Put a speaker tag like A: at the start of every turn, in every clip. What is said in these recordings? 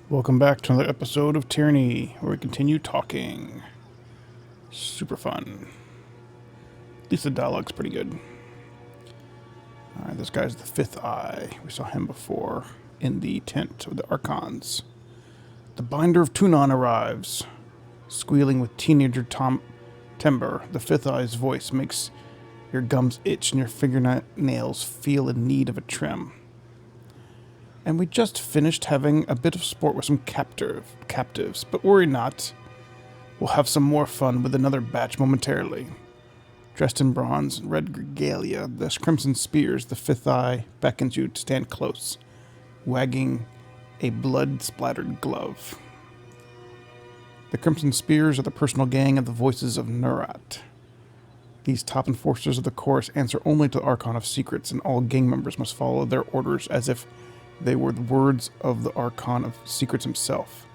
A: Welcome back to another episode of Tyranny, where we continue talking. Super fun. At least the dialogue's pretty good. Alright, this guy's the Fifth Eye. We saw him before in the tent of the Archons. The Binder of Tunon arrives. Squealing with teenager Timber, the Fifth Eye's voice makes your gums itch and your fingernails feel in need of a trim. And we just finished having a bit of sport with some captives, but worry not. We'll have some more fun with another batch momentarily. Dressed in bronze and red regalia, the crimson spears, the Fifth Eye beckons you to stand close, wagging a blood-splattered glove. The Crimson Spears are the personal gang of the voices of Nurat. These top enforcers of the chorus answer only to the Archon of Secrets, and all gang members must follow their orders as if they were the words of the Archon of Secrets himself.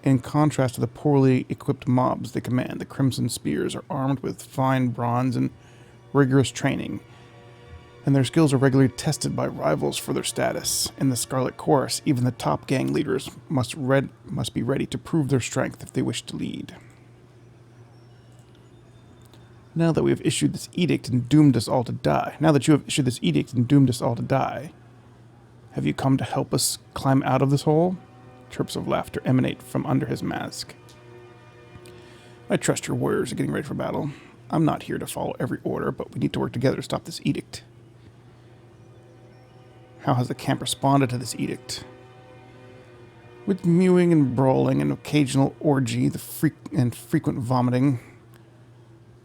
A: In contrast to the poorly equipped mobs they command, the Crimson Spears are armed with fine bronze and rigorous training, and their skills are regularly tested by rivals for their status. In the Scarlet Chorus, even the top gang leaders must be ready to prove their strength if they wish to lead. Now that we have issued this edict and doomed us all to die, have you come to help us climb out of this hole? Chirps of laughter emanate from under his mask. I trust your warriors are getting ready for battle. I'm not here to follow every order, but we need to work together to stop this edict. How has the camp responded to this edict? With mewing and brawling and occasional orgy, frequent vomiting,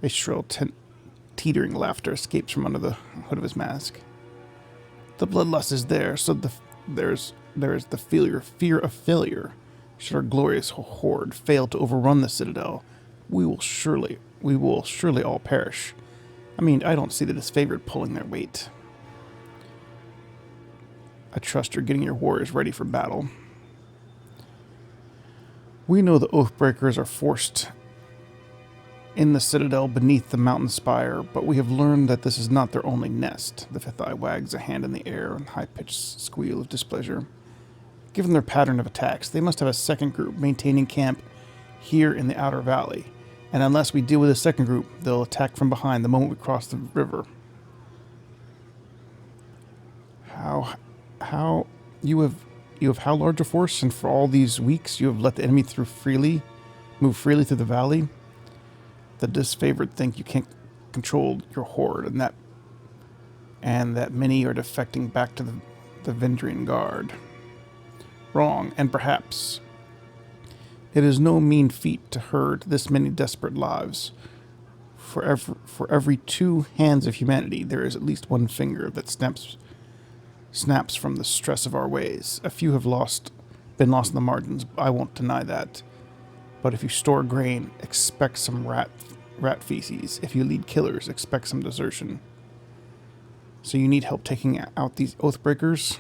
A: a shrill, teetering laughter escapes from under the hood of his mask. The bloodlust is there, so there is the fear of failure. Should our glorious horde fail to overrun the citadel, we will surely all perish. I mean, I don't see the disfavored pulling their weight. I trust you're getting your warriors ready for battle. We know the Oathbreakers are forced in the citadel beneath the mountain spire, but we have learned that this is not their only nest. The Fifth Eye wags a hand in the air in a high-pitched squeal of displeasure. Given their pattern of attacks, they must have a second group maintaining camp here in the outer valley, and unless we deal with the second group, they'll attack from behind the moment we cross the river. How you have how large a force, and for all these weeks you have let the enemy move freely through the valley? The disfavored think you can't control your horde, and that many are defecting back to the Vendrian Guard. Wrong, and perhaps it is no mean feat to herd this many desperate lives. For every two hands of humanity, there is at least one finger that snaps from the stress of our ways. A few have been lost in the margins. I won't deny that. But if you store grain, expect some rat feces. If you lead killers, expect some desertion. So you need help taking out these Oathbreakers?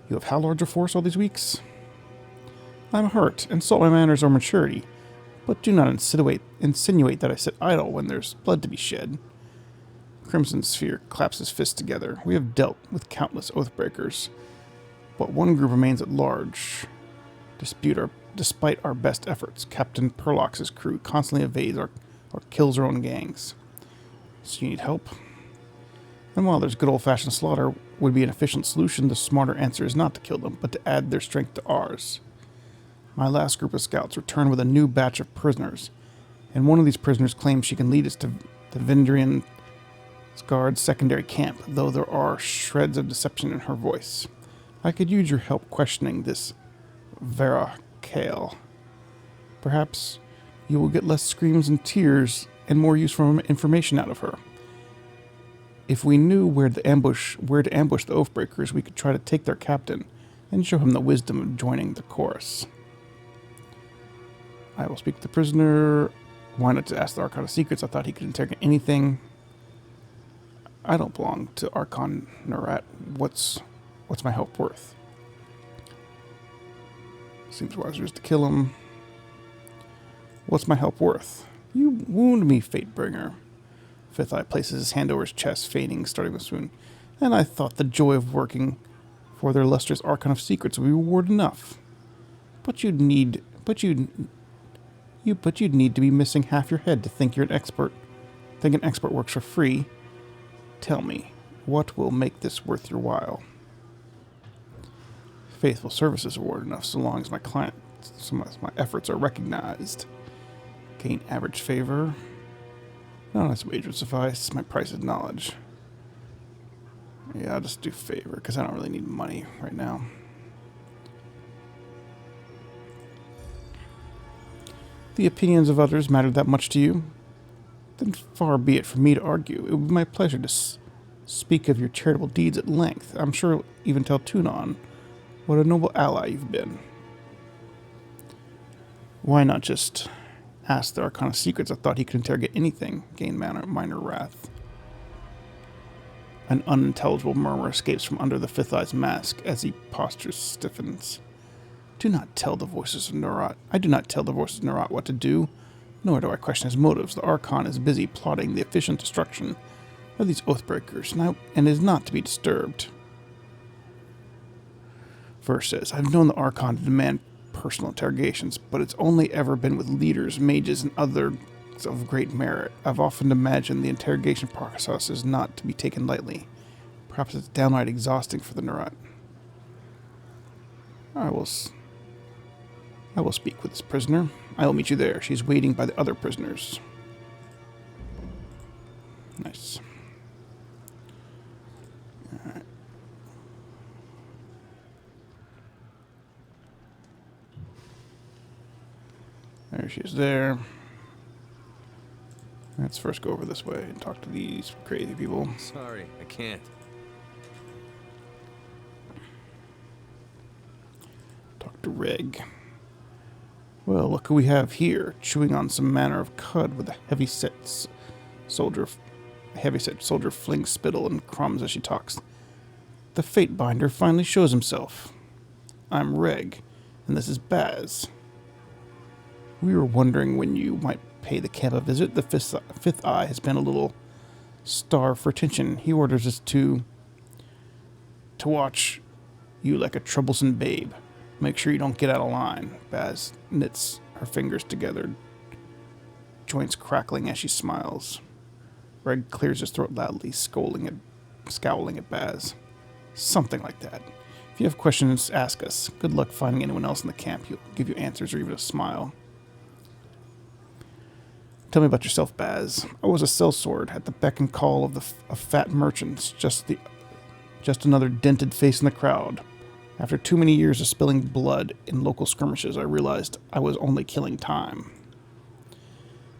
A: You have how large a force all these weeks? I'm hurt, and so my manners or maturity, but do not insinuate that I sit idle when there's blood to be shed. Crimson Sphere claps his fists together. We have dealt with countless Oathbreakers, but one group remains at large. Despite our best efforts, Captain Perlox's crew constantly evades or kills their own gangs. So you need help? And while there's good old-fashioned slaughter would be an efficient solution, the smarter answer is not to kill them, but to add their strength to ours. My last group of scouts returned with a new batch of prisoners, and one of these prisoners claims she can lead us to the Vendrian Guard's secondary camp, though there are shreds of deception in her voice. I could use your help questioning this Vera Kale. Perhaps you will get less screams and tears and more useful information out of her. If we knew where to ambush the Oathbreakers, we could try to take their captain and show him the wisdom of joining the chorus. I will speak to the prisoner. Why not to ask the Archon of Secrets? I thought he could interrogate anything. I don't belong to Archon Nurat. What's my help worth? Seems wiser just to kill him. What's my help worth? You wound me, Fatebringer. Fifth Eye places his hand over his chest, feigning starting with swoon. And I thought the joy of working for their illustrious Archon of Secrets would be reward enough. But you'd need to be missing half your head to think you're an expert. Think an expert works for free. Tell me, what will make this worth your while? Faithful service is reward enough so long as my efforts are recognized. Gain average favor. No, this wage would suffice. My price is knowledge. Yeah, I'll just do favor because I don't really need money right now. The opinions of others matter that much to you? Then far be it from me to argue. It would be my pleasure to speak of your charitable deeds at length. I'm sure it'll even tell Tunon what a noble ally you've been. Why not just ask the Arcana secrets? I thought he could interrogate anything, gain minor wrath. An unintelligible murmur escapes from under the fifth eye's mask as he postures stiffens. Do not tell the voices of Nerat. I do not tell the voices of Nerat what to do, nor do I question his motives. The Archon is busy plotting the efficient destruction of these Oathbreakers, and is not to be disturbed. Verse says, I've known the Archon to demand personal interrogations, but it's only ever been with leaders, mages, and others of great merit. I've often imagined the interrogation process is not to be taken lightly. Perhaps it's downright exhausting for the Nerat. I will speak with this prisoner. I will meet you there. She's waiting by the other prisoners. Nice. Alright. There she is there. Let's first go over this way and talk to these crazy people.
B: Sorry, I can't.
A: Talk to Reg. Well, look who we have here, chewing on some manner of cud with a heavy-set soldier flings spittle and crumbs as she talks. The Fate Binder finally shows himself. I'm Reg, and this is Baz. We were wondering when you might pay the camp a visit. The fifth eye has been a little starved for attention. He orders us to watch you like a troublesome babe. Make sure you don't get out of line. Baz knits her fingers together, joints crackling as she smiles. Reg clears his throat loudly, scowling at Baz. Something like that. If you have questions, ask us. Good luck finding anyone else in the camp. He'll give you answers or even a smile. Tell me about yourself, Baz. I was a sellsword at the beck and call of fat merchants, just another dented face in the crowd. After too many years of spilling blood in local skirmishes, I realized I was only killing time.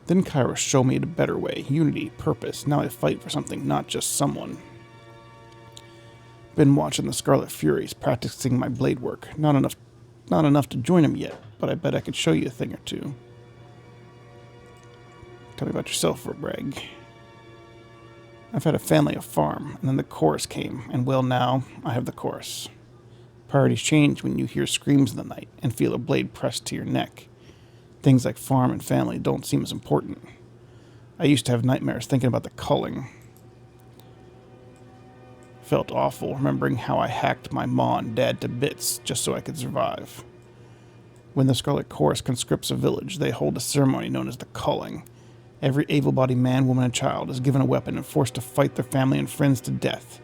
A: Then Kairos showed me a better way, unity, purpose. Now I fight for something, not just someone. Been watching the Scarlet Furies, practicing my blade work. Not enough to join them yet, but I bet I could show you a thing or two. Tell me about yourself, Reg. I've had a family, a farm, and then the chorus came, and well, now I have the chorus. Priorities change when you hear screams in the night and feel a blade pressed to your neck. Things like farm and family don't seem as important. I used to have nightmares thinking about the culling. Felt awful remembering how I hacked my ma and dad to bits just so I could survive. When the Scarlet Chorus conscripts a village, they hold a ceremony known as the culling. Every able-bodied man, woman, and child is given a weapon and forced to fight their family and friends to death.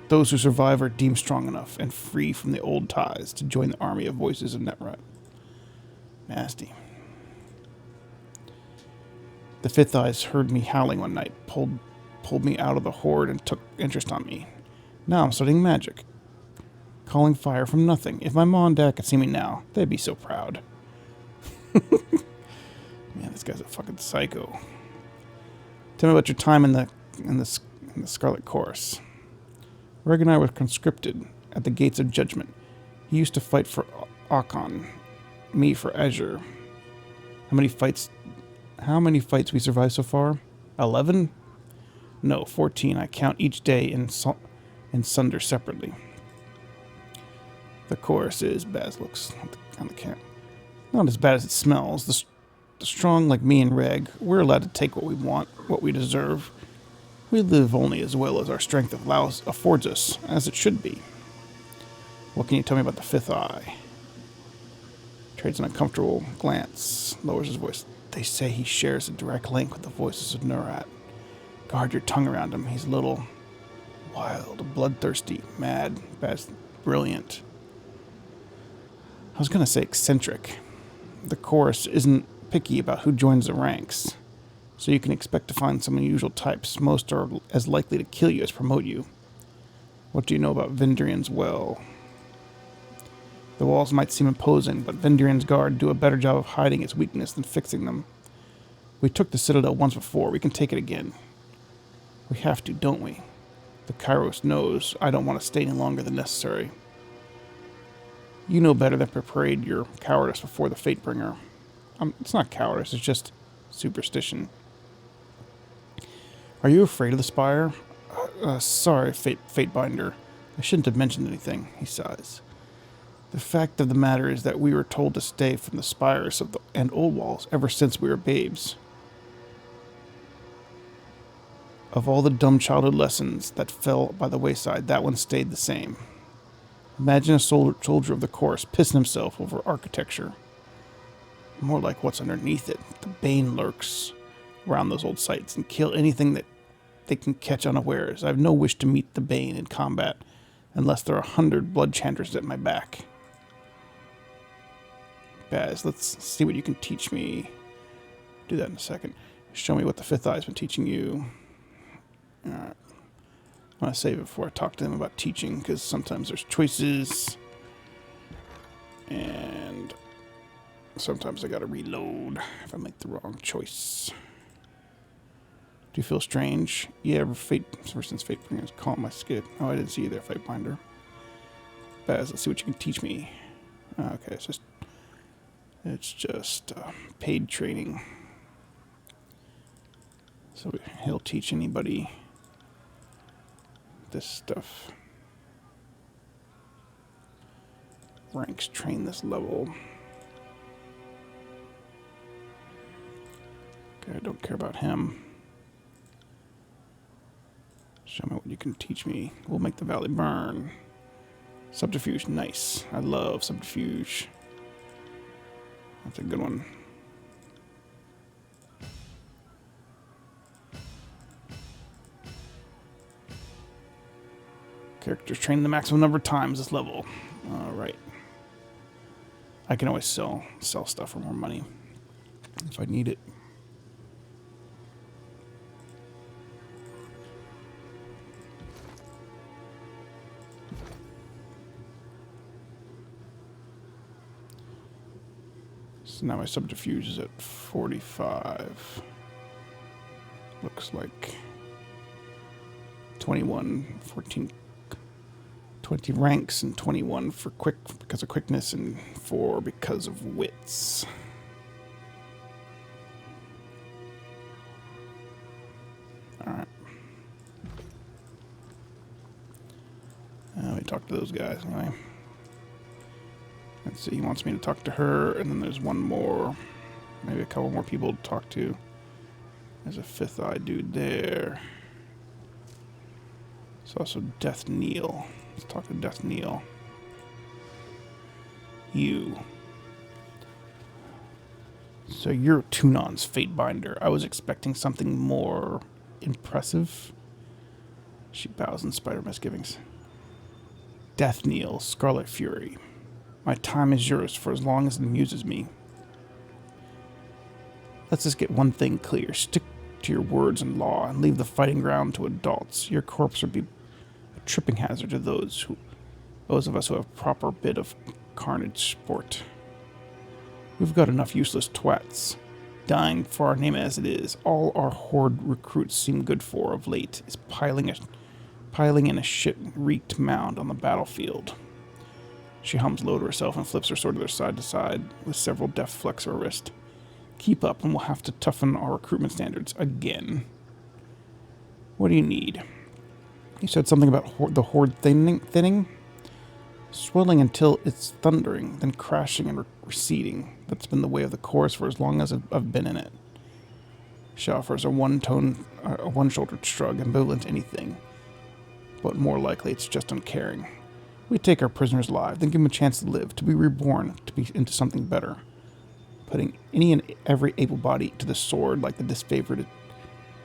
A: Those who survive are deemed strong enough and free from the old ties to join the army of voices of Netrut. Nasty. The fifth eyes heard me howling one night, pulled me out of the horde and took interest on me. Now I'm studying magic. Calling fire from nothing. If my mom and dad could see me now, they'd be so proud. Man, this guy's a fucking psycho. Tell me about your time in the Scarlet Chorus. Reg and I were conscripted at the gates of judgment. He used to fight for Akon, me for Azure. How many fights we survived so far? 11? No, 14. I count each day in sunder separately. The chorus is, Baz looks on the camp. Not as bad as it smells. The strong like me and Reg, we're allowed to take what we want, what we deserve. We live only as well as our strength affords us, as it should be. What can you tell me about the fifth eye? Trades an uncomfortable glance, lowers his voice. They say he shares a direct link with the voices of Nurat. Guard your tongue around him. He's a little wild, bloodthirsty, mad, brilliant. I was going to say eccentric. The chorus isn't picky about who joins the ranks, so you can expect to find some unusual types. Most are as likely to kill you as promote you. What do you know about Vendrian's well? The walls might seem imposing, but Vendrian's guard do a better job of hiding its weakness than fixing them. We took the Citadel once before. We can take it again. We have to, don't we? The Kairos knows I don't want to stay any longer than necessary. You know better than to parade your cowardice before the Fatebringer. It's not cowardice, it's just superstition. Are you afraid of the Spire? Sorry, Fatebinder. I shouldn't have mentioned anything, he sighs. The fact of the matter is that we were told to stay from the spires and old walls ever since we were babes. Of all the dumb childhood lessons that fell by the wayside, that one stayed the same. Imagine a soldier of the Chorus pissing himself over architecture. More like what's underneath it. The Bane lurks around those old sites and kill anything that they can catch unawares. I have no wish to meet the Bane in combat unless there are 100 blood chanters at my back. Baz, let's see what you can teach me. Do that in a second. Show me what the Fifth Eye's been teaching you. Alright. I want to save it before I talk to them about teaching, because sometimes there's choices. And sometimes I gotta reload if I make the wrong choice. Do you feel strange? Yeah, ever since Fatebringer's caught my skid. Oh, I didn't see you there, Fatebinder. Baz, let's see what you can teach me. Okay, it's just paid training. So he'll teach anybody this stuff. Ranks train this level. Okay, I don't care about him. Show me what you can teach me. We'll make the valley burn. Subterfuge, nice. I love subterfuge. That's a good one. Characters trained the maximum number of times this level. Alright. I can always sell stuff for more money if I need it. So now my subterfuge is at 45. Looks like 21, 14, 20 ranks and 21 for because of quickness and 4 because of wits. Alright. Let me talk to those guys anyway. Let's see, he wants me to talk to her, and then there's one more. Maybe a couple more people to talk to. There's a Fifth Eye dude there. There's also Death Kneel. Let's talk to Death Kneel. You. So you're Tunon's Fatebinder. I was expecting something more impressive. She bows in spite of misgivings. Death Kneel, Scarlet Fury. My time is yours for as long as it amuses me. Let's just get one thing clear. Stick to your words and law and leave the fighting ground to adults. Your corpse would be a tripping hazard to those of us who have proper bit of carnage sport. We've got enough useless twats dying for our name as it is. All our horde recruits seem good for of late is piling in a shit-reeked mound on the battlefield. She hums low to herself and flips her sword side to side with several deft flecks of her wrist. Keep up and we'll have to toughen our recruitment standards again. What do you need? You said something about the horde thinning? Swelling until it's thundering, then crashing and receding. That's been the way of the chorus for as long as I've been in it. She offers a one-shouldered shrug, ambivalent to anything, but more likely it's just uncaring. We take our prisoners alive, then give them a chance to live, to be reborn, to be into something better. Putting any and every able body to the sword like the disfavored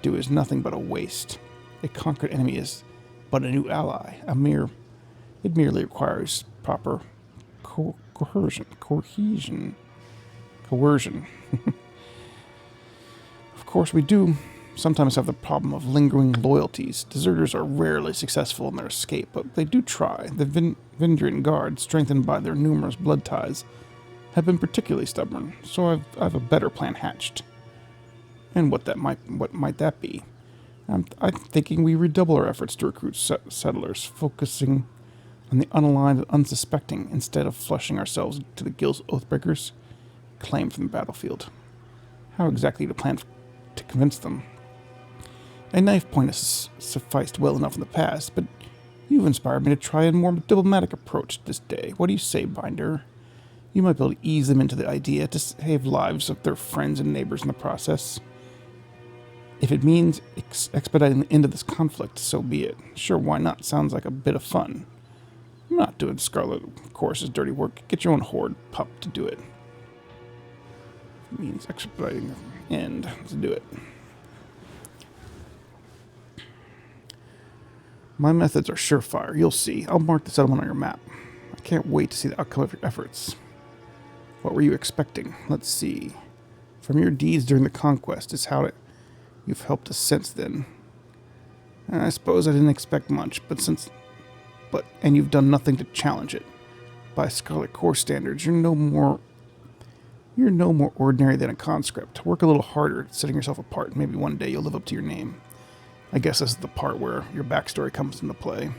A: do is nothing but a waste. A conquered enemy is but a new ally. It merely requires proper coercion. Of course, we do sometimes have the problem of lingering loyalties. Deserters are rarely successful in their escape, but they do try. The Vindrian Guard, strengthened by their numerous blood ties, have been particularly stubborn, so I've a better plan hatched. And what might that be? I'm thinking we redouble our efforts to recruit settlers, focusing on the unaligned and unsuspecting instead of flushing ourselves to the guild's oathbreakers claimed from the battlefield. How exactly to plan to convince them? A knife point has sufficed well enough in the past, but you've inspired me to try a more diplomatic approach this day. What do you say, Binder? You might be able to ease them into the idea to save lives of their friends and neighbors in the process. If it means expediting the end of this conflict, so be it. Sure, why not? Sounds like a bit of fun. I'm not doing Scarlet, of course, is dirty work. Get your own horde pup to do it. It means expediting the end. Let's do it. My methods are surefire. You'll see. I'll mark the settlement on your map. I can't wait to see the outcome of your efforts. What were you expecting? Let's see. From your deeds during the conquest is how you've helped us since then. I suppose I didn't expect much, and you've done nothing to challenge it. By Scarlet Core standards, you're no more ordinary than a conscript. Work a little harder at setting yourself apart. Maybe one day you'll live up to your name. I guess this is the part where your backstory comes into play.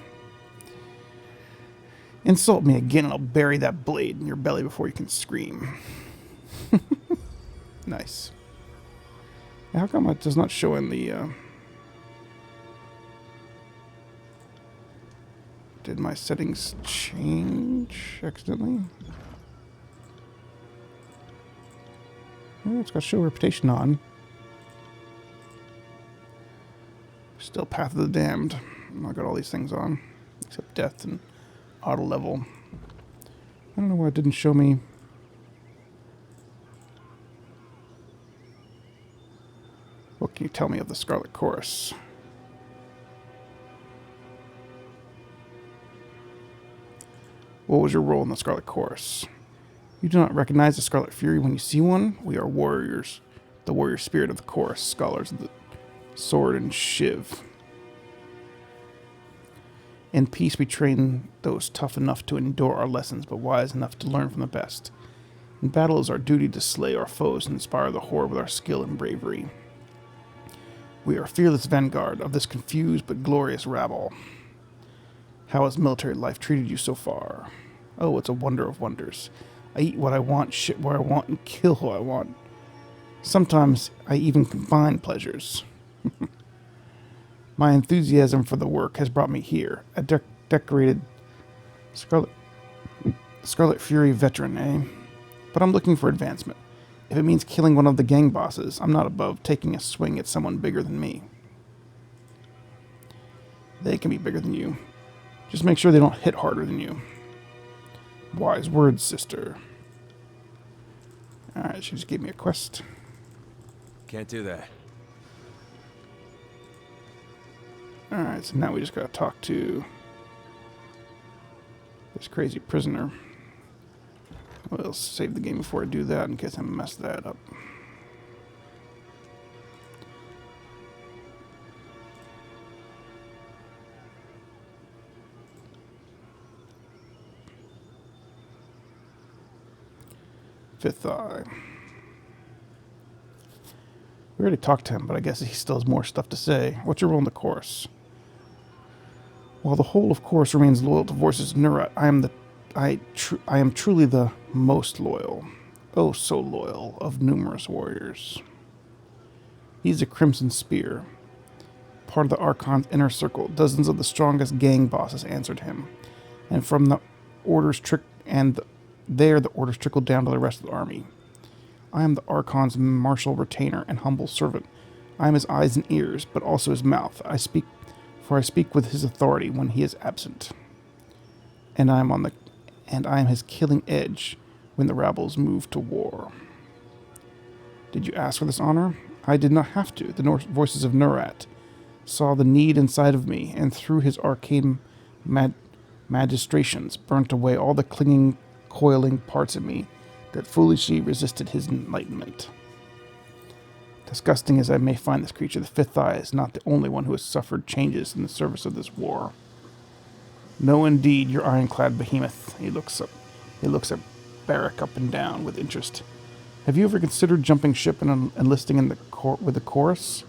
A: Insult me again and I'll bury that blade in your belly before you can scream. Nice. How come it does not show in the... Did my settings change accidentally? Oh, it's got show reputation on. Still Path of the Damned. I got all these things on, except death and auto level. I don't know why it didn't show me. What can you tell me of the Scarlet Chorus? What was your role in the Scarlet Chorus? You do not recognize the Scarlet Fury when you see one? We are warriors. The warrior spirit of the chorus, scholars of the sword and shiv. In peace we train those tough enough to endure our lessons, but wise enough to learn from the best. In battle it is our duty to slay our foes and inspire the horde with our skill and bravery. We are fearless vanguard of this confused but glorious rabble. How has military life treated you so far? Oh, it's a wonder of wonders. I eat what I want, shit where I want, and kill who I want. Sometimes I even combine pleasures. My enthusiasm for the work has brought me here, a decorated Scarlet Fury veteran, eh? But I'm looking for advancement. If it means killing one of the gang bosses, I'm not above taking a swing at someone bigger than me. They can be bigger than you. Just make sure they don't hit harder than you. Wise words, sister. Alright, she just gave me a quest.
B: Can't do that.
A: Alright, so now we just gotta talk to this crazy prisoner. Well, save the game before I do that in case I mess that up. Fifth Eye. We already talked to him, but I guess he still has more stuff to say. What's your role in the chorus? While the whole of chorus remains loyal to Voices of Nurat, I am truly the most loyal. Oh, so loyal of numerous warriors. He's a Crimson Spear. Part of the Archon's inner circle, dozens of the strongest gang bosses answered him. And from the orders the orders trickled down to the rest of the army. I am the Archon's martial retainer and humble servant. I am his eyes and ears, but also his mouth. I speak with his authority when he is absent. and I am his killing edge when the rabbles move to war. Did you ask for this honor? I did not have to. The voices of Nurat saw the need inside of me, and through his arcane magistrations burnt away all the clinging, coiling parts of me that foolishly resisted his enlightenment. Disgusting as I may find this creature, the Fifth Eye is not the only one who has suffered changes in the service of this war. No, indeed, your ironclad behemoth. He looks at Barrack up and down with interest. Have you ever considered jumping ship and enlisting in with the chorus?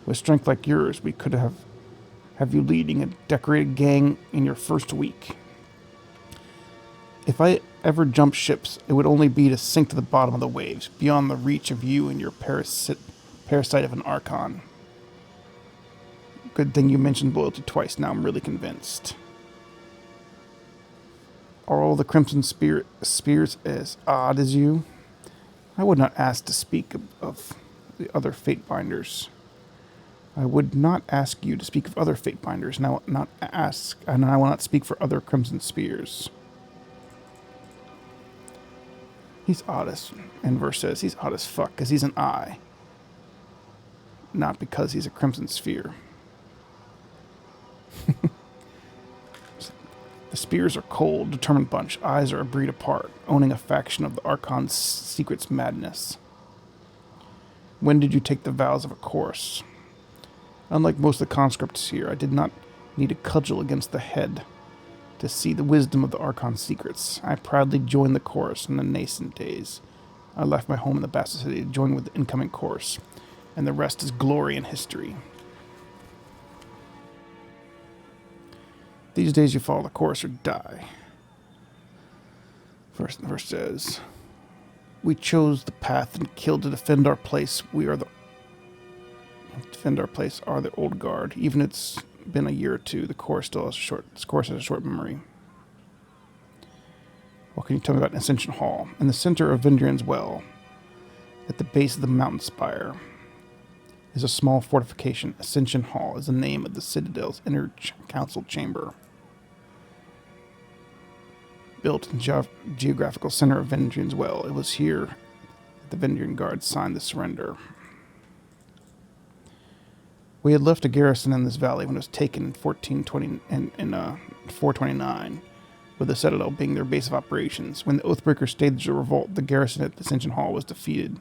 A: With strength like yours, we could have you leading a decorated gang in your first week. If I ever jump ships, it would only be to sink to the bottom of the waves, beyond the reach of you and your parasite of an Archon. Good thing you mentioned loyalty twice, now I'm really convinced. Are all the Crimson Spears as odd as you? I would not ask to speak of the other Fatebinders. I would not ask you to speak of other Fatebinders, and I will not speak for other Crimson Spears. He's odd as, Enver says, he's odd as fuck, because he's an eye. Not because he's a Crimson Sphere. The Spears are cold, determined bunch. Eyes are a breed apart, owning a faction of the Archon's secret's madness. When did you take the vows of a chorus? Unlike most of the conscripts here, I did not need a cudgel against the head to see the wisdom of the Archon's secrets. I proudly joined the chorus in the nascent days. I left my home in the Bastard City to join with the incoming chorus, and the rest is glory and history. These days you follow the chorus or die. First, the verse says, we chose the path and killed to defend our place. Defend our place are the old guard. Even it's been a year or two, the chorus has a short memory. What can you tell me about Ascension Hall? In the center of Vendrian's Well, at the base of the mountain spire, is a small fortification. Ascension Hall is the name of the Citadel's inner council chamber. Built in geographical center of Vendrian's Well, it was here that the Vendrian Guard signed the surrender. We had left a garrison in this valley when it was taken in 429, with the Citadel being their base of operations. When the Oathbreakers staged a revolt, the garrison at Ascension Hall was defeated.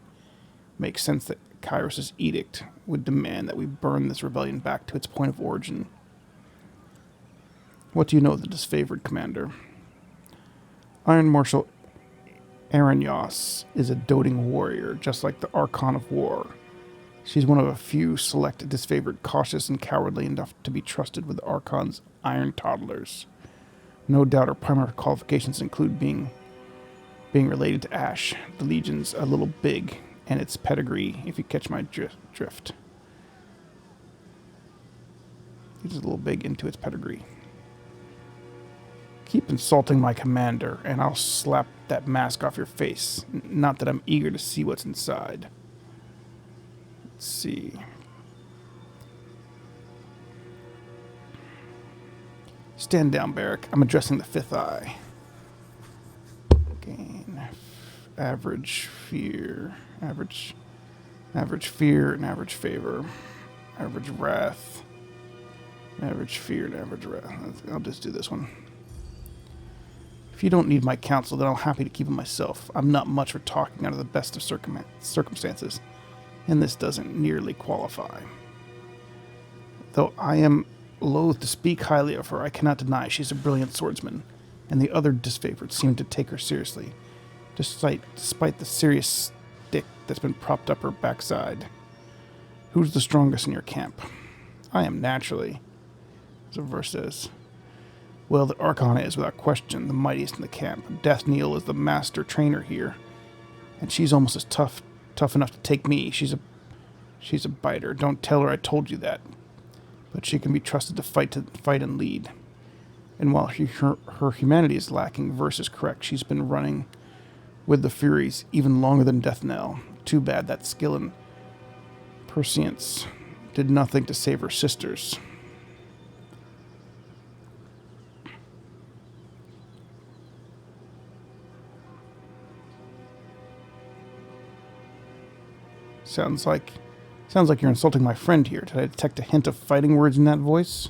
A: Makes sense that Kairos' edict would demand that we burn this rebellion back to its point of origin. What do you know of the disfavored commander? Iron Marshal Aranyos is a doting warrior, just like the Archon of War. She's one of a few select disfavored, cautious and cowardly enough to be trusted with the Archon's iron toddlers. No doubt her primary qualifications include being related to Ash, the Legion's a little big, and its pedigree, if you catch my drift. It's a little big into its pedigree. Keep insulting my commander, and I'll slap that mask off your face. Not that I'm eager to see what's inside. Let's see. Stand down, Barrack. I'm addressing the Fifth Eye. Gain average fear, average fear, and average favor, average wrath, average fear, and average wrath. I'll just do this one. If you don't need my counsel, then I'm happy to keep it myself. I'm not much for talking out of the best of circumstances, and this doesn't nearly qualify. Though I am loath to speak highly of her, I cannot deny she's a brilliant swordsman, and the other disfavored seem to take her seriously, despite the serious stick that's been propped up her backside. Who's the strongest in your camp? I am naturally, as the verse says. Well, the Archon is, without question, the mightiest in the camp. Dathniel is the master trainer here, and she's almost as tough enough to take me. She's a biter. Don't tell her I told you that. But she can be trusted to fight and lead. And while her humanity is lacking, Verse is correct. She's been running with the Furies even longer than Deathnell. Too bad that skill and prescience did nothing to save her sisters. Sounds like you're insulting my friend here. Did I detect a hint of fighting words in that voice?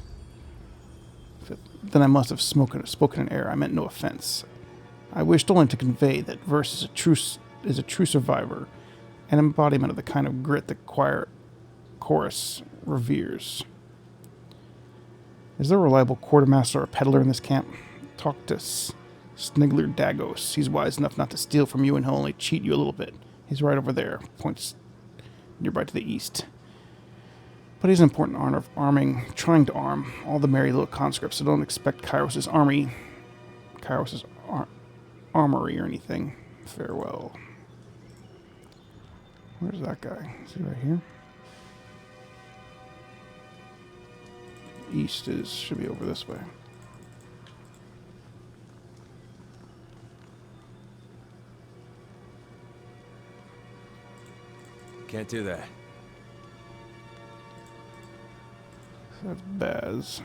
A: Then I must have spoken in error. I meant no offense. I wished only to convey that Verse is a true survivor, an embodiment of the kind of grit the chorus reveres. Is there a reliable quartermaster or peddler in this camp? Talk to Snigler Dagos. He's wise enough not to steal from you, and he'll only cheat you a little bit. He's right over there. Points nearby to the east. But he's an important trying to arm all the merry little conscripts, so don't expect Kairos' armory or anything. Farewell. Where's that guy? Is he right here? East should be over this way.
B: Can't do that.
A: That's Baz.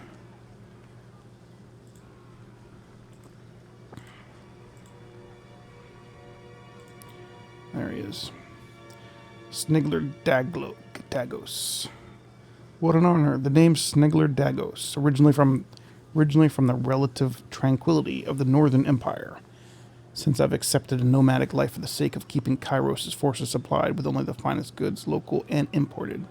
A: There he is. Snigler Dagos. What an honor. The name Snigler Dagos, originally from the relative tranquility of the Northern Empire. Since I've accepted a nomadic life for the sake of keeping Kairos' forces supplied with only the finest goods, local and imported.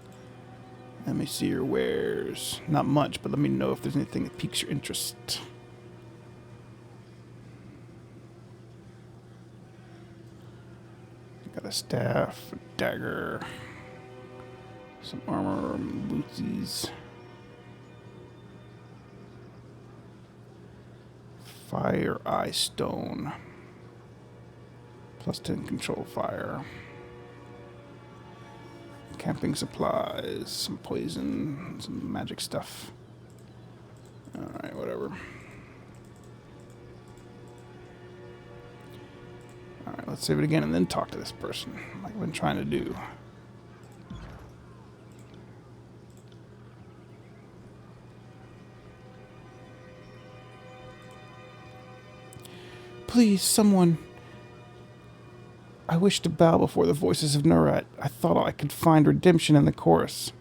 A: Let me see your wares. Not much, but let me know if there's anything that piques your interest. Got a staff, a dagger, some armor, bootsies. Fire eye stone. Plus 10 control fire. Camping supplies, some poison, some magic stuff. Alright, whatever. Alright, let's save it again and then talk to this person, like I've been trying to do. Please, someone. I wish to bow before the voices of Nurat. I thought I could find redemption in the chorus.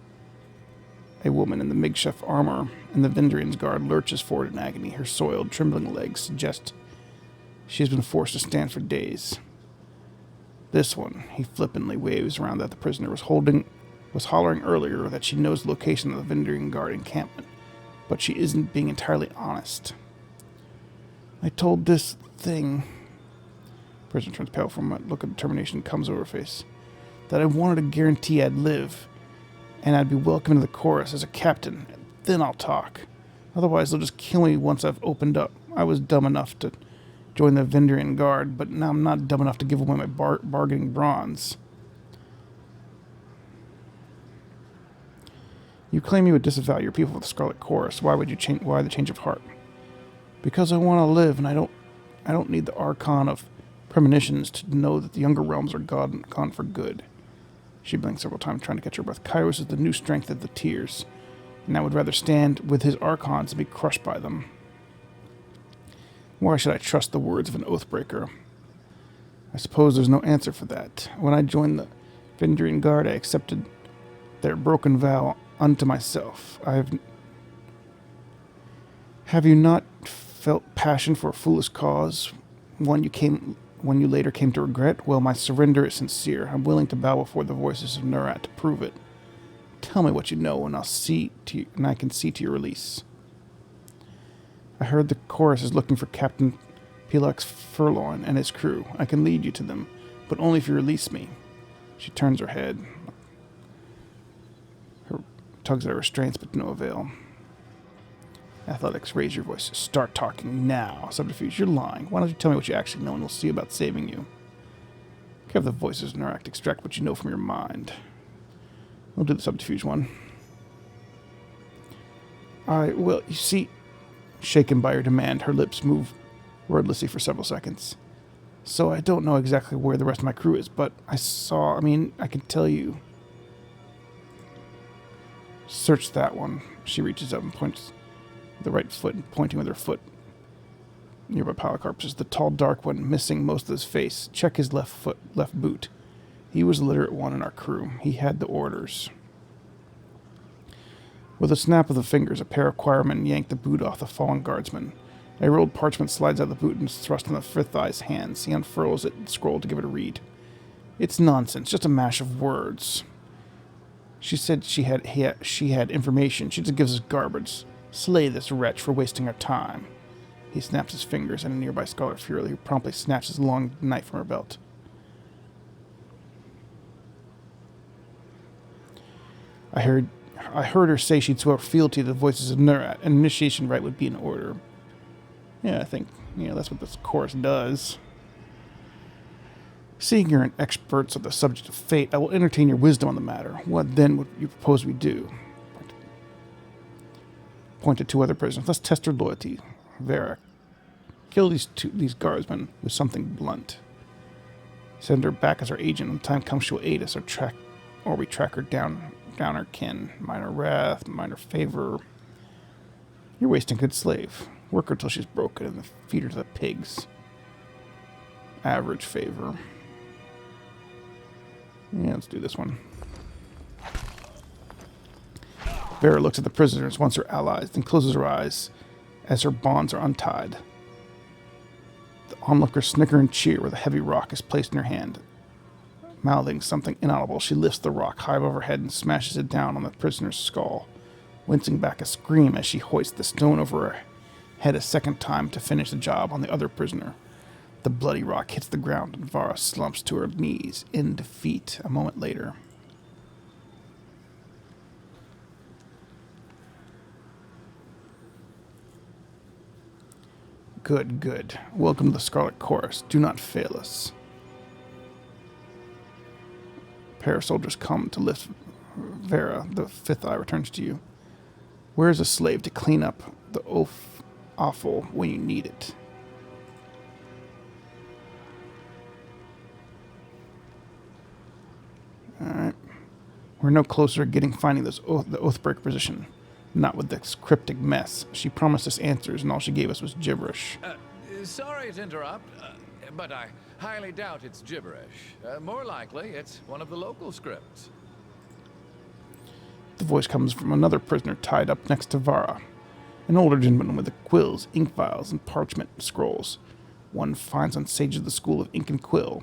A: A woman in the makeshift armor and the Vendrian's guard lurches forward in agony. Her soiled, trembling legs suggest she has been forced to stand for days. This one, he flippantly waves around that the prisoner was hollering earlier that she knows the location of the Vendrian guard encampment, but she isn't being entirely honest. I told this thing... Prisoner turns pale from a look of determination comes over her face. That I wanted to guarantee I'd live, and I'd be welcome into the chorus as a captain. Then I'll talk. Otherwise, they'll just kill me once I've opened up. I was dumb enough to join the Vendrian Guard, but now I'm not dumb enough to give away my bargaining bronze. You claim you would disavow your people with the Scarlet Chorus. Why the change of heart? Because I want to live, and I don't need the archon of premonitions to know that the younger realms are gone for good. She blinked several times, trying to catch her breath. Kairos is the new strength of the tears, and I would rather stand with his archons than be crushed by them. Why should I trust the words of an oathbreaker? I suppose there's no answer for that. When I joined the Vendrian Guard, I accepted their broken vow unto myself. Have you not felt passion for a foolish cause? One you later came to regret? Well, my surrender is sincere. I'm willing to bow before the voices of Nurat to prove it. Tell me what you know, and I can see to your release. I heard the chorus is looking for Captain Pelux Furlorn and his crew. I can lead you to them, but only if you release me. She turns her head. Her tugs at her restraints, but to no avail. Athletics, raise your voice. Start talking now. Subterfuge, you're lying. Why don't you tell me what you actually know, and we'll see about saving you. Have the voices interact. Extract what you know from your mind. We'll do the subterfuge one. Well, you see... Shaken by her demand, her lips move wordlessly for several seconds. So I don't know exactly where the rest of my crew is, but I can tell you. Search that one. She reaches up and points the right foot, and pointing with her foot. Nearby Polycarp is the tall, dark one, missing most of his face. Check his left boot. He was the literate one in our crew. He had the orders. With a snap of the fingers, a pair of choirmen yanked the boot off the fallen guardsman. A rolled parchment slides out of the boot and is thrust in the fifth eye's hands. He unfurls it and scrolled to give it a read. It's nonsense, just a mash of words. She said she had information. She just gives us garbage. Slay this wretch for wasting our time. He snaps his fingers at a nearby Scarlet Fury, who promptly snatches a long knife from her belt. I heard her say she'd swear fealty to the voices of Nurat. An initiation rite would be in order. Yeah, I think, that's what this course does. Seeing you're an expert on the subject of fate, I will entertain your wisdom on the matter. What then would you propose we do? Pointed to other prisoners. Let's test her loyalty. Vera, kill these guardsmen with something blunt. Send her back as our agent. When the time comes, she will aid us or we track her down her kin. Minor wrath, minor favor. You're wasting a good slave. Work her till she's broken and then feed her to the pigs. Average favor. Yeah, let's do this one. Vera looks at the prisoners, once her allies, then closes her eyes as her bonds are untied. The onlookers snicker and cheer where the heavy rock is placed in her hand. Mouthing something inaudible, she lifts the rock high above her head and smashes it down on the prisoner's skull, wincing back a scream as she hoists the stone over her head a second time to finish the job on the other prisoner. The bloody rock hits the ground and Vara slumps to her knees in defeat a moment later. Good, good. Welcome to the Scarlet Chorus. Do not fail us. Parasoldiers come to lift Vera. The fifth eye returns to you. Where is a slave to clean up the offal when you need it? Alright. We're no closer to finding the Oathbreaker position. Not with this cryptic mess. She promised us answers, and all she gave us was gibberish.
C: Sorry to interrupt, but I highly doubt it's gibberish. More likely, it's one of the local scripts.
A: The voice comes from another prisoner tied up next to Vara. An older gentleman with the quills, ink vials, and parchment scrolls. One finds on sages of the school of ink and quill.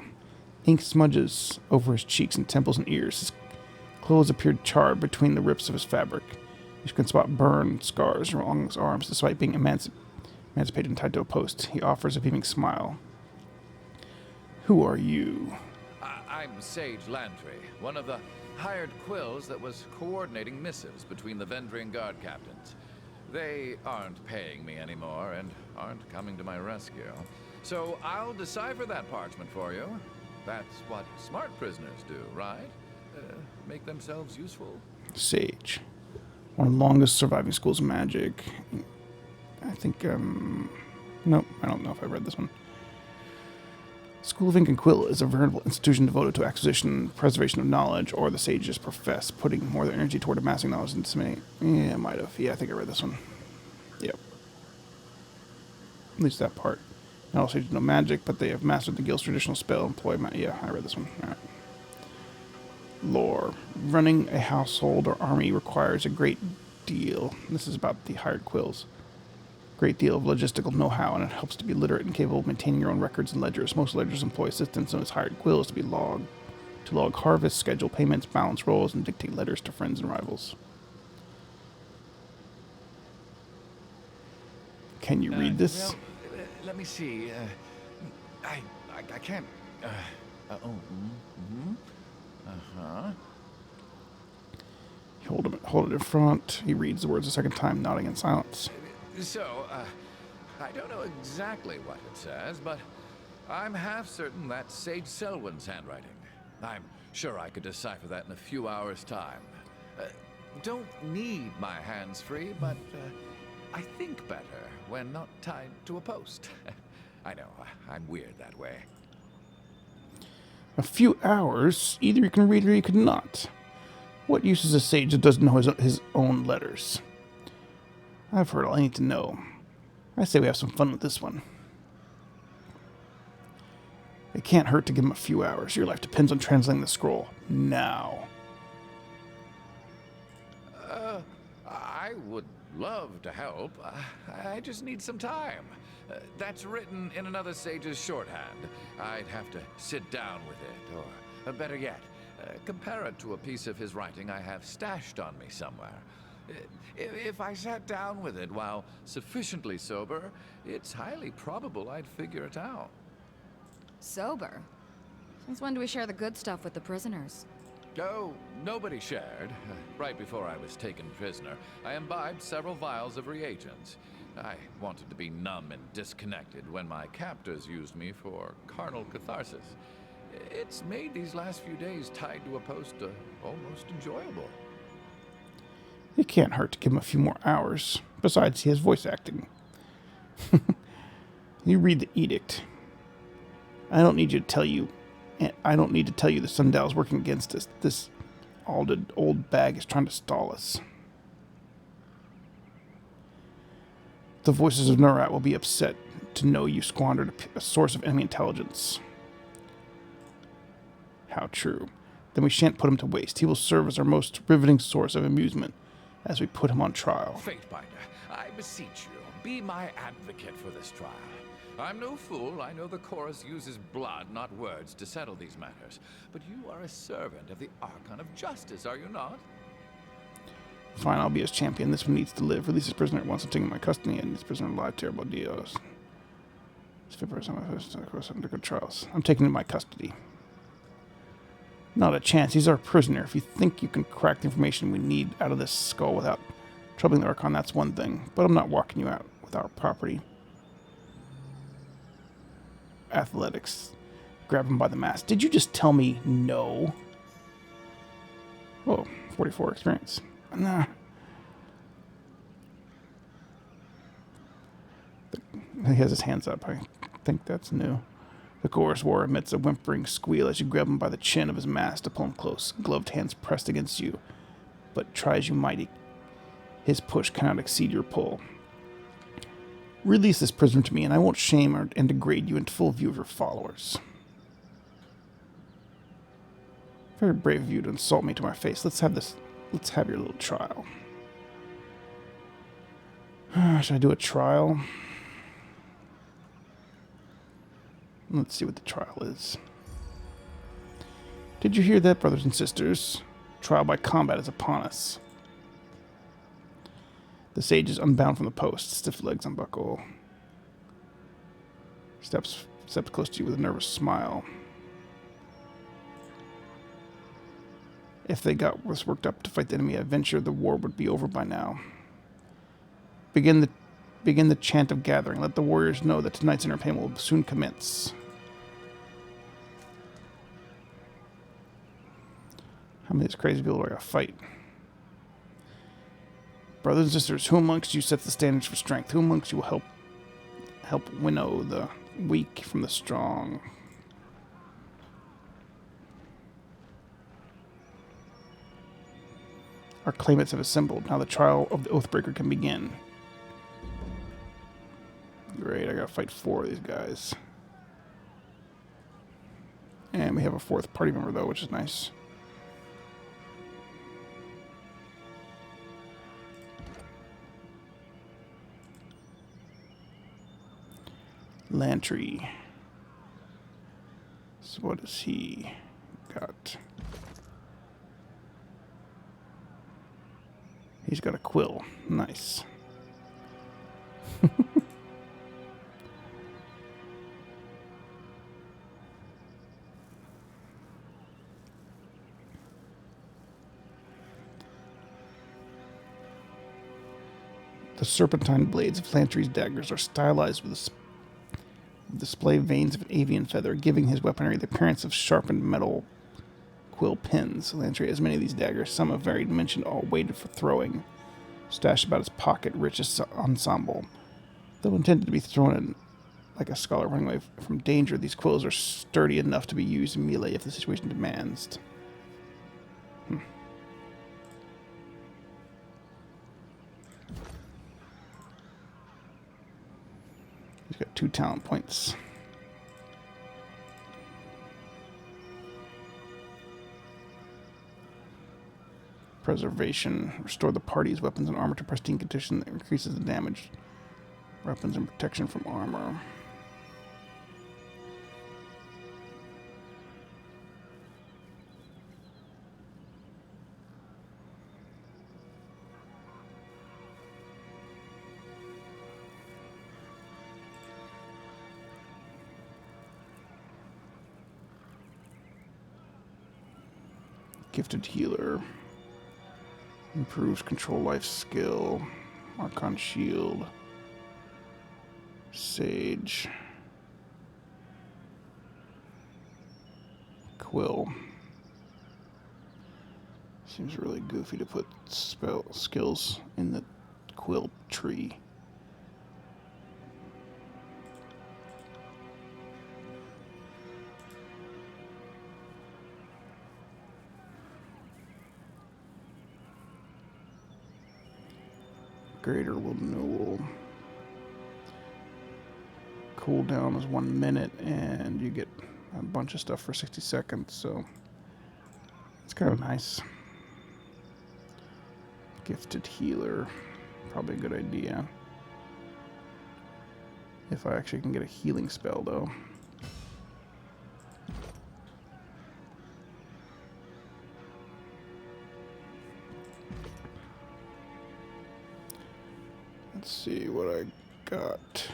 A: Ink smudges over his cheeks and temples and ears. His clothes appeared charred between the rips of his fabric. You can spot burn scars along his arms, despite being emancipated and tied to a post. He offers a beaming smile. Who are you?
C: I'm Sage Lantry, one of the hired quills that was coordinating missives between the Vendrian Guard captains. They aren't paying me anymore and aren't coming to my rescue. So I'll decipher that parchment for you. That's what smart prisoners do, right? Make themselves useful.
A: Sage. One of the longest surviving schools of magic. I think, nope, I don't know if I read this one. School of Ink and Quill is a veritable institution devoted to acquisition and preservation of knowledge, or the sages profess, putting more of their energy toward amassing knowledge and disseminating. Yeah, I might have. Yeah, I think I read this one. Yep. At least that part. Not all sages know magic, but they have mastered the guild's traditional spell employment. Yeah, I read this one. All right. Lore. Running a household or army requires a great deal. This is about the hired quills. Great deal of logistical know-how, and it helps to be literate and capable of maintaining your own records and ledgers. Most ledgers employ assistants known as hired quills to log harvests, schedule payments, balance rolls, and dictate letters to friends and rivals. Can you read this?
C: Well, let me see. I can't.
A: Hold it in front. He reads the words a second time, nodding in silence.
C: So, I don't know exactly what it says, but I'm half certain that's Sage Selwyn's handwriting. I'm sure I could decipher that in a few hours' time. Don't need my hands free, but I think better when not tied to a post. I know, I'm weird that way.
A: A few hours? Either you can read or you can not. What use is a sage that doesn't know his own letters? I've heard all I need to know. I say we have some fun with this one. It can't hurt to give him a few hours. Your life depends on translating the scroll. Now.
C: I would love to help. I just need some time. That's written in another sage's shorthand. I'd have to sit down with it, or better yet, compare it to a piece of his writing I have stashed on me somewhere. If I sat down with it while sufficiently sober, it's highly probable I'd figure it out.
D: Sober? Since when do we share the good stuff with the prisoners?
C: Oh, nobody shared. Right before I was taken prisoner, I imbibed several vials of reagents. I wanted to be numb and disconnected when my captors used me for carnal catharsis. It's made these last few days tied to a post almost enjoyable.
A: It can't hurt to give him a few more hours. Besides, he has voice acting. You read the edict. I don't need to tell you the Sundial's working against us. This old bag is trying to stall us. The voices of Nurat will be upset to know you squandered a source of enemy intelligence. How true. Then we shan't put him to waste. He will serve as our most riveting source of amusement as we put him on trial.
C: Fatebinder, I beseech you, be my advocate for this trial. I'm no fool. I know the chorus uses blood, not words, to settle these matters. But you are a servant of the Archon of Justice, are you not?
A: Fine, I'll be his champion. This one needs to live. Release this prisoner at once and take him in my custody, and this prisoner alive, terrible Dios. This fit person, of course, under good trials. I'm taking him in my custody. Not a chance. He's our prisoner. If you think you can crack the information we need out of this skull without troubling the Archon, that's one thing. But I'm not walking you out with our property. Athletics. Grab him by the mask. Did you just tell me no? Oh, 44 experience. Nah. He has his hands up. I think that's new. The chorus war emits a whimpering squeal as you grab him by the chin of his mask to pull him close. Gloved hands pressed against you. But try as you might, his push cannot exceed your pull. Release this prisoner to me, and I won't shame and degrade you into full view of your followers. Very brave of you to insult me to my face. Let's have your little trial. Should I do a trial? Let's see what the trial is. Did you hear that, brothers and sisters? Trial by combat is upon us. The sage is unbound from the post. Stiff legs unbuckle. Steps close to you with a nervous smile. If they got us worked up to fight the enemy, I venture the war would be over by now. Begin the chant of gathering. Let the warriors know that tonight's entertainment will soon commence. How many of these crazy people do I gotta fight? Brothers and sisters, who amongst you sets the standards for strength? Who amongst you will help winnow the weak from the strong? Our claimants have assembled. Now the trial of the Oathbreaker can begin. Great, I gotta fight 4 of these guys. And we have a 4th party member, though, which is nice. Lantry. So what has he got? He's got a quill. Nice. The serpentine blades of Lantry's daggers are stylized with display veins of an avian feather, giving his weaponry the appearance of sharpened metal quill pins. Lantry has many of these daggers, some of varied dimension, all weighted for throwing. Stashed about his pocket, rich ensemble. Though intended to be thrown in like a scholar running away from danger, these quills are sturdy enough to be used in melee if the situation demands. He's got 2 talent points. Preservation. Restore the party's weapons and armor to pristine condition that increases the damage. Weapons and protection from armor. Gifted Healer. Improves control life skill. Archon Shield. Sage. Quill. Seems really goofy to put skills in the quill tree. Greater renewal. Cooldown is 1 minute, and you get a bunch of stuff for 60 seconds, so it's kind of nice. Gifted Healer, probably a good idea. If I actually can get a healing spell, though. Let's see what I got.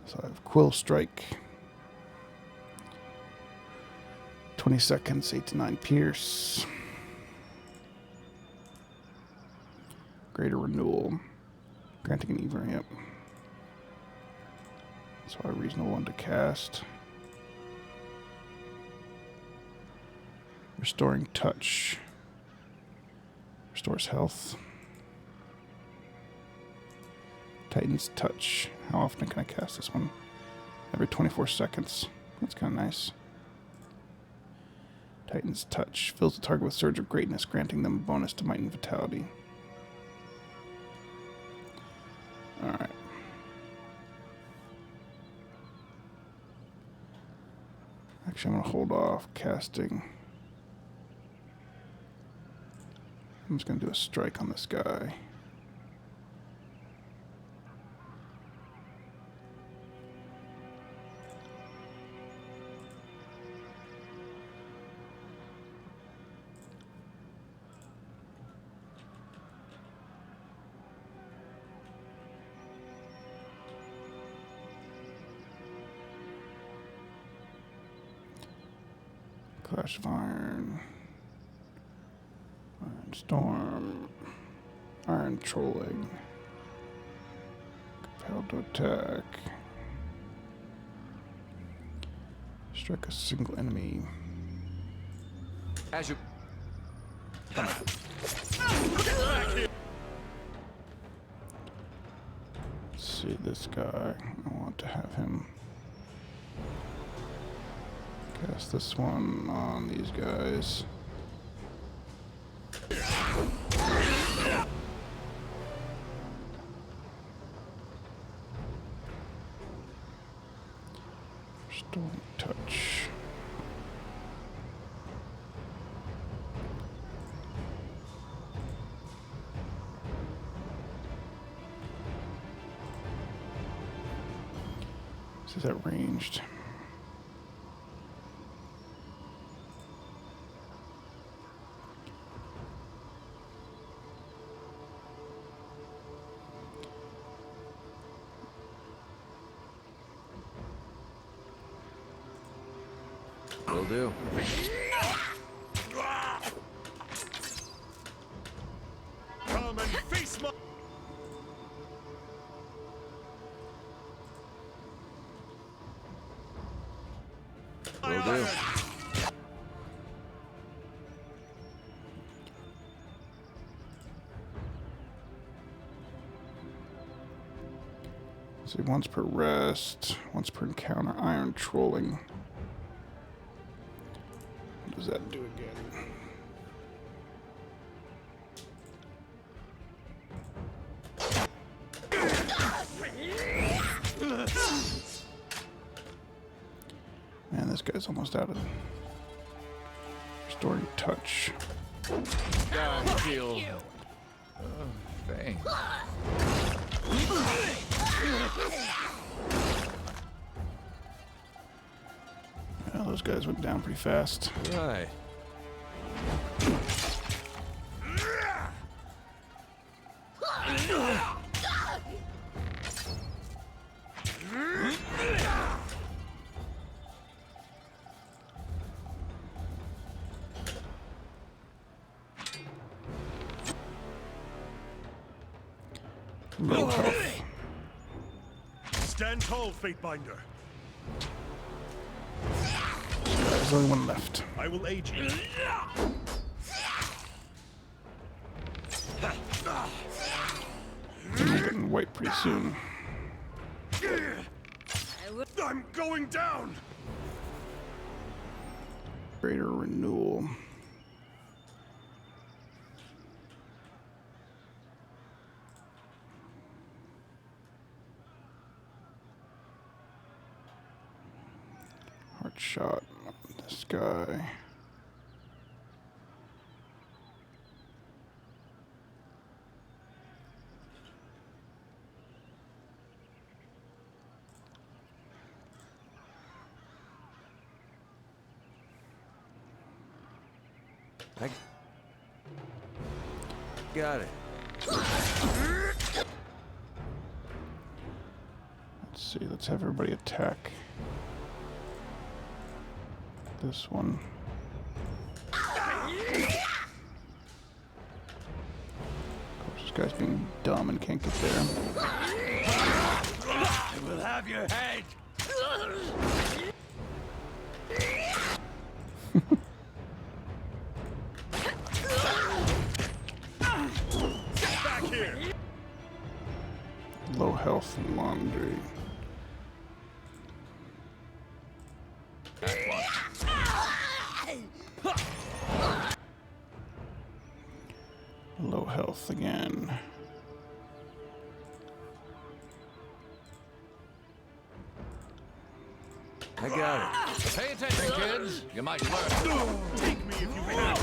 A: So I have Quill Strike. 20 seconds, 8 to 9 pierce. Greater Renewal. Granting an even, yep. So a reasonable one to cast. Restoring Touch. Restores health. Titan's Touch. How often can I cast this one? Every 24 seconds. That's kind of nice. Titan's Touch. Fills the target with Surge of Greatness, granting them a bonus to Might and Vitality. Alright. Actually, I'm going to hold off casting. I'm just going to do a strike on this guy. Clash of Iron. Iron Storm. Iron Trolling. Compelled to attack. Strike a single enemy.
C: As you...
A: Let's see this guy. I want to have him cast this one on these guys. Restoring Touch. Is that ranged?
B: Will do.
E: Come and face my...
B: Will do.
A: See, once per rest, once per encounter, Iron Trolling. What does that do again? Man, this guy's almost out of Restoring touch.
C: I feel... thanks.
A: Well, those guys went down pretty fast.
B: Right.
A: Low health.
E: Stand tall, Fatebinder.
A: There's only one left.
E: I will aid you.
A: I'm getting wiped pretty soon.
E: I'm going down!
A: Greater renewal. Heart shot. This guy.
B: I got it.
A: Let's see, let's have everybody attack this one. Of course, this guy's being dumb and can't get there.
E: I will have your head! Get back here!
A: Low health and laundry. Low health again.
B: I got it.
C: Pay attention, kids. You might learn.
E: Take me if you can!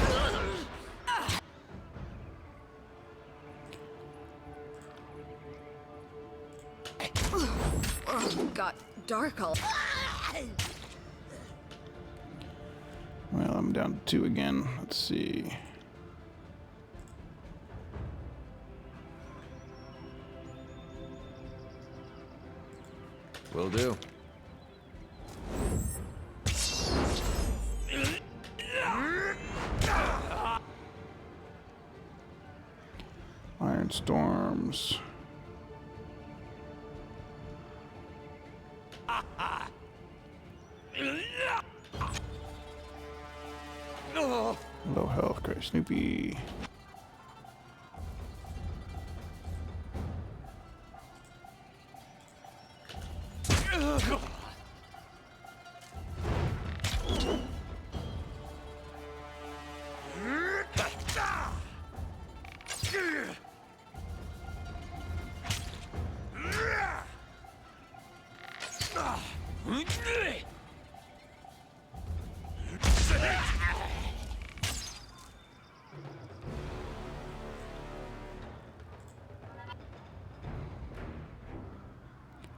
D: Got dark all.
A: Well, I'm down to 2 again. Let's see.
B: Will do.
A: Iron storms. Low health, great Snoopy.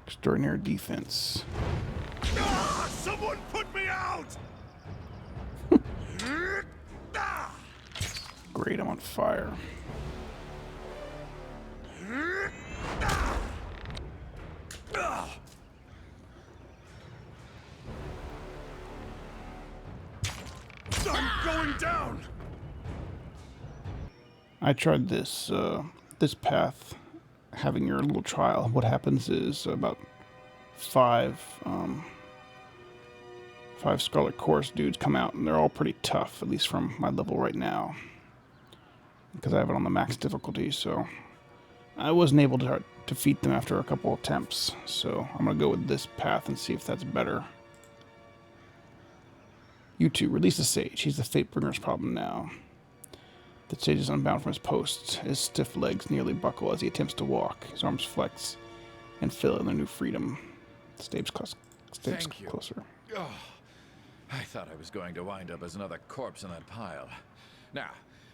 A: Extraordinary defense.
E: Ah, someone put me out!
A: Great, I'm on fire.
E: I'm going down!
A: I tried this this path, having your little trial. What happens is about five Scarlet Chorus dudes come out, and they're all pretty tough, at least from my level right now, because I have it on the max difficulty. So I wasn't able to defeat them after a couple attempts. So I'm gonna go with this path and see if that's better. You two, release the sage. He's the Fatebringer's problem now. The sage is unbound from his posts. His stiff legs nearly buckle as he attempts to walk. His arms flex and fill in their new freedom. Staves
C: Thank you.
A: closer.
C: Oh, I thought I was going to wind up as another corpse in that pile. Now,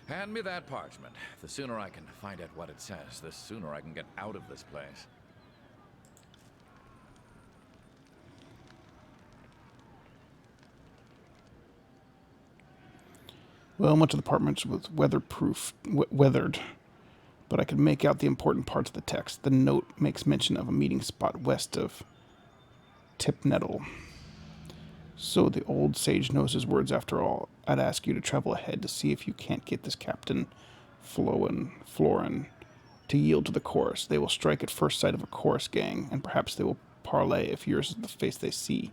C: hand me that parchment. The sooner I can find out what it says, the sooner I can get out of this place.
A: Well, much of the apartment was weathered, but I could make out the important parts of the text. The note makes mention of a meeting spot west of Tipnettle. So the old sage knows his words after all. I'd ask you to travel ahead to see if you can't get this Captain Florin to yield to the chorus. They will strike at first sight of a chorus gang, and perhaps they will parley if yours is the face they see.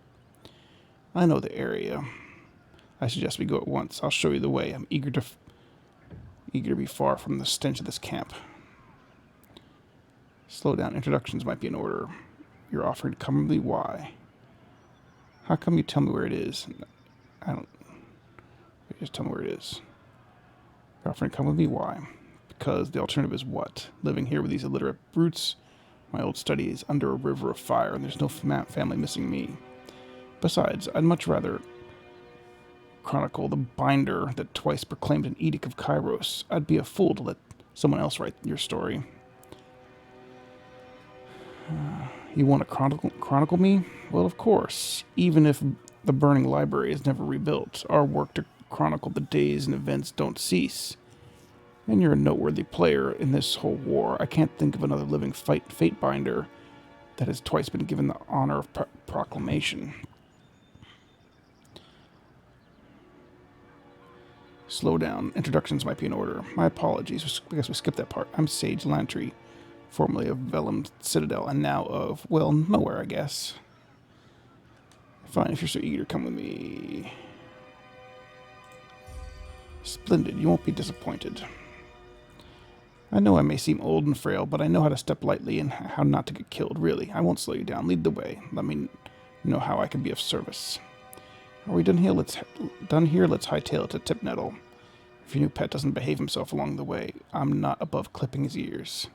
A: I know the area. I suggest we go at once. I'll show you the way. I'm eager to be far from the stench of this camp. Slow down. Introductions might be in order. You're offering to come with me. Why? How come you tell me where it is? I don't... You just tell me where it is. You're offering to come with me. Why? Because the alternative is what? Living here with these illiterate brutes? My old study is under a river of fire, and there's no family missing me. Besides, I'd much rather chronicle the binder that twice proclaimed an edict of Kairos. I'd be a fool to let someone else write your story. You want to chronicle me? Well, of course. Even if the burning library is never rebuilt, our work to chronicle the days and events don't cease. And you're a noteworthy player in this whole war. I can't think of another living fate binder that has twice been given the honor of proclamation. Slow down. Introductions might be in order. My apologies. I guess we skipped that part. I'm Sage Lantry, formerly of Vellum Citadel, and now of, well, nowhere, I guess. Fine, if you're so eager to come with me. Splendid. You won't be disappointed. I know I may seem old and frail, but I know how to step lightly and how not to get killed, really. I won't slow you down. Lead the way. Let me know how I can be of service. Are we done here? Let's hightail it to Tipnettle. If your new pet doesn't behave himself along the way, I'm not above clipping his ears.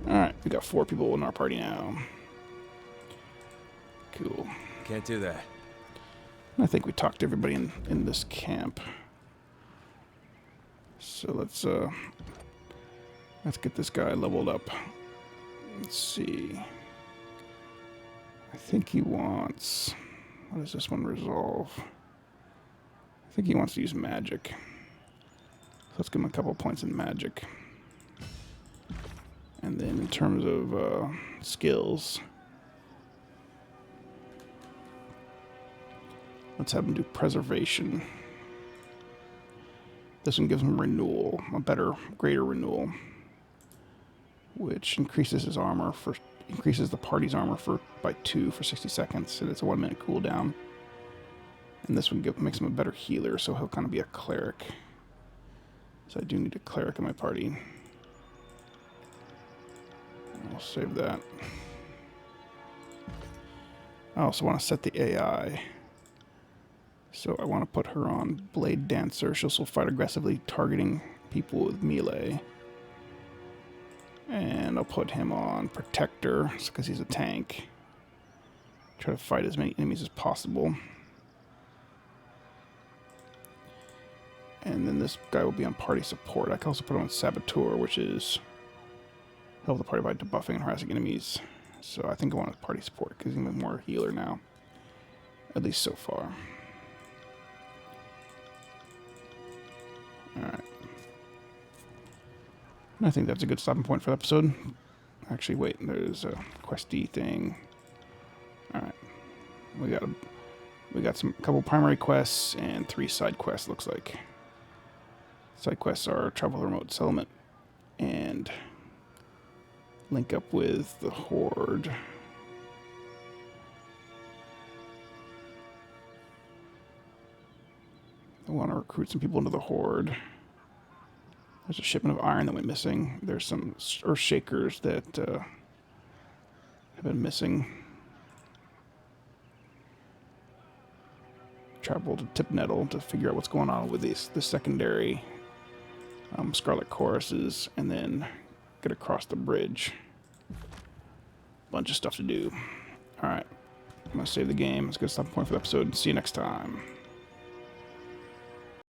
A: Alright, we got 4 people in our party now. Cool.
B: Can't do that.
A: I think we talked to everybody in this camp. So let's get this guy leveled up. Let's see. I think he wants... What does this one resolve? I think he wants to use magic. So let's give him a couple points in magic. And then in terms of skills, let's have him do preservation. This one gives him renewal, greater renewal, which increases his armor increases the party's armor by 2 for 60 seconds, and it's a 1-minute cooldown. And this one makes him a better healer, so he'll kind of be a cleric. So I do need a cleric in my party. I'll save that. I also want to set the AI. So I want to put her on Blade Dancer. She'll still fight aggressively, targeting people with melee. And I'll put him on Protector, because he's a tank. Try to fight as many enemies as possible. And then this guy will be on Party Support. I can also put him on Saboteur, which is help the party by debuffing and harassing enemies. So I think I want a Party Support, because he's more healer now. At least so far. Alright. I think that's a good stopping point for the episode. Actually, wait, there's a questy thing. Alright. We got a couple primary quests and 3 side quests, looks like. Side quests are travel the remote settlement and link up with the Horde. I want to recruit some people into the Horde. There's a shipment of iron that went missing. There's some earth shakers that have been missing. Travel to Tipnettle to figure out what's going on with the secondary Scarlet choruses, and then get across the bridge. Bunch of stuff to do. Alright. gonna save the game. It's a good stop point for the episode. See you next time.